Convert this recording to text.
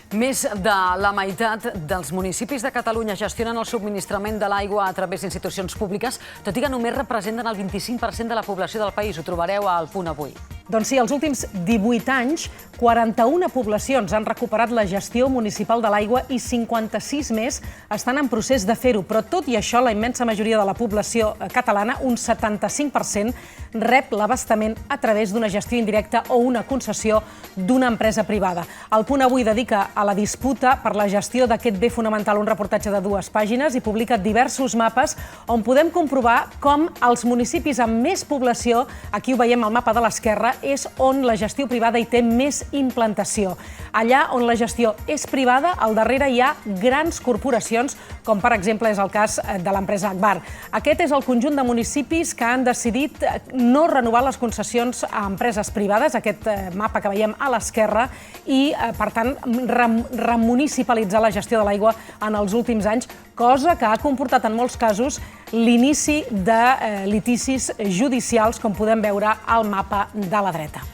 Més de la meitat dels municipis de Catalunya gestionen el subministrament de l'aigua a través d'institucions públiques, tot i que només representen el 25% de la població del país. Ho trobareu al Punt Avui. Doncs sí, els últims 18 anys, 41 poblacions han recuperat la gestió municipal de l'aigua i 56 més estan en procés de fer-ho. Però tot i això, la immensa majoria de la població catalana, un 75%, rep l'abastament a través d'una gestió indirecta o una concessió d'una empresa privada. El Punt Avui dedica a la disputa per la gestió d'aquest bé fonamental un reportatge de 2 pàgines i publica diversos mapes on podem comprovar com els municipis amb més població, aquí ho veiem al mapa de l'esquerra, és on la gestió privada hi té més implantació. Allà on la gestió és privada, al darrere hi ha grans corporacions, com per exemple és el cas de l'empresa Agbar. Aquest és el conjunt de municipis que han decidit no renovar les concessions a empreses privades, aquest mapa que veiem a l'esquerra, i per tant remunicipalitzar la gestió de l'aigua en els últims anys, cosa que ha comportat en molts casos l'inici de litigis judicials, com podem veure al mapa de la dreta.